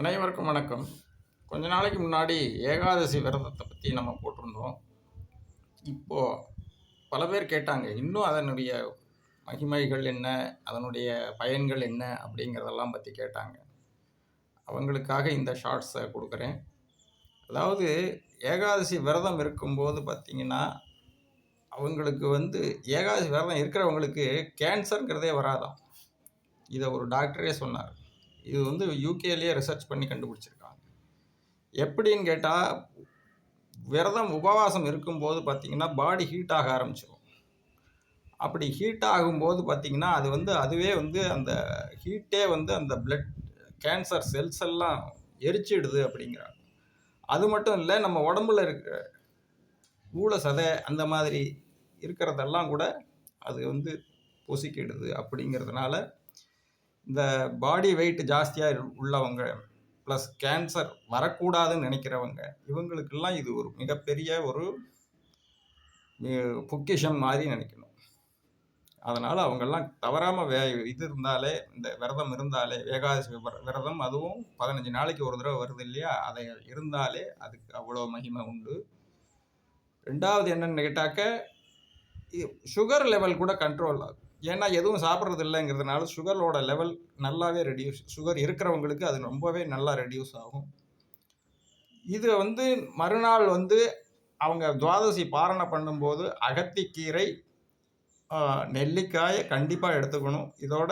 அனைவருக்கும் வணக்கம். கொஞ்ச நாளைக்கு முன்னாடி ஏகாதசி விரதத்தை பற்றி நம்ம போட்டிருந்தோம். இப்போது பல பேர் கேட்டாங்க, இன்னும் அதனுடைய மகிமைகள் என்ன, அதனுடைய பயன்கள் என்ன அப்படிங்கிறதெல்லாம் பற்றி கேட்டாங்க. அவங்களுக்காக இந்த ஷார்ட்ஸை கொடுக்குறேன். அதாவது ஏகாதசி விரதம் இருக்கும்போது பார்த்திங்கன்னா, அவங்களுக்கு ஏகாதசி விரதம் இருக்கிறவங்களுக்கு கேன்சருங்கிறதே வராதாம். இதை ஒரு டாக்டரே சொன்னார். இது யூகேலேயே ரிசர்ச் பண்ணி கண்டுபிடிச்சிருக்காங்க. எப்படின்னு கேட்டால், விரதம் உபவாசம் இருக்கும்போது பார்த்திங்கன்னா பாடி ஹீட் ஆக ஆரம்பிச்சிடும். அப்படி ஹீட் ஆகும்போது பார்த்திங்கன்னா அதுவே அந்த ஹீட்டே அந்த பிளட் கேன்சர் செல்ஸ் எல்லாம் எரிச்சிடுது அப்படிங்கிறாங்க. அது மட்டும் இல்லை, நம்ம உடம்புல இருக்கிற ஊழ சதை அந்த மாதிரி இருக்கிறதெல்லாம் கூட அது பொசுக்கிடுது. அப்படிங்கிறதுனால இந்த பாடி வெயிட் ஜாஸ்தியாக உள்ளவங்க ப்ளஸ் கேன்சர் வரக்கூடாதுன்னு நினைக்கிறவங்க, இவங்களுக்கெல்லாம் இது ஒரு மிகப்பெரிய ஒரு பொக்கிஷம் மாதிரி நினைக்கணும். அதனால் அவங்கெல்லாம் தவறாமல் இருந்தாலே, இந்த விரதம் இருந்தாலே, ஏகாதசி விரதம் அதுவும் 15 நாளைக்கு ஒரு தடவை வருது இல்லையா, அதை இருந்தாலே அதுக்கு அவ்வளோ மகிமை உண்டு. ரெண்டாவது என்னன்னு கேட்டாக்க, சுகர் லெவல் கூட கண்ட்ரோல் ஆகும். ஏன்னா எதுவும் சாப்பிட்றது இல்லைங்கிறதுனால சுகரோட லெவல் நல்லாவே ரெடியூஸ், சுகர் இருக்கிறவங்களுக்கு அது ரொம்பவே நல்லா ரெடியூஸ் ஆகும். இது மறுநாள் அவங்க துவாதசி பாரணை பண்ணும்போது அகத்திக்கீரை, நெல்லிக்காயை கண்டிப்பாக எடுத்துக்கணும். இதோட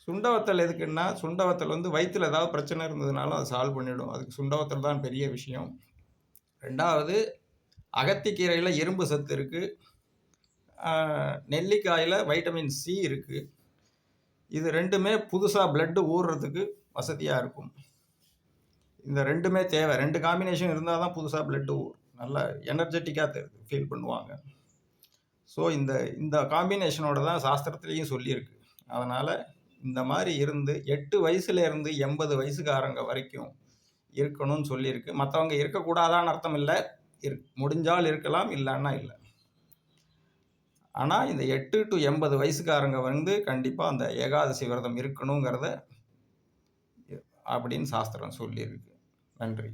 சுண்டவத்தல் எதுக்குன்னா, சுண்டவத்தல் வயிற்றில் ஏதாவது பிரச்சனை இருந்ததுனாலும் அதை சால்வ் பண்ணிவிடும். அதுக்கு சுண்டவத்தல் தான் பெரிய விஷயம். ரெண்டாவது, அகத்திக்கீரையில் இரும்பு சத்து இருக்குது, நெல்லிக்காயில் வைட்டமின் சி இருக்குது. இது ரெண்டுமே புதுசாக பிளட்டு ஊறுறதுக்கு வசதியாக இருக்கும். இந்த ரெண்டுமே தேவை. 2 காம்பினேஷன் இருந்தால் தான் புதுசாக பிளட்டு நல்லா எனர்ஜெட்டிக்காக ஃபீல் பண்ணுவாங்க. ஸோ இந்த காம்பினேஷனோட தான் சாஸ்திரத்துலேயும் சொல்லியிருக்கு. அதனால் இந்த மாதிரி 8 வயசுலேருந்து 80 வயசுக்காரங்க வரைக்கும் இருக்கணும்னு சொல்லியிருக்கு. மற்றவங்க இருக்கக்கூடாதான்னு அர்த்தம் இல்லை, முடிஞ்சால் இருக்கலாம், இல்லைன்னா இல்லை. ஆனால் இந்த 8 to 80 வயசுக்காரங்க கண்டிப்பாக அந்த ஏகாதசி விரதம் இருக்கணுங்கிறத அப்படின்னு சாஸ்திரம் சொல்லியிருக்கு. நன்றி.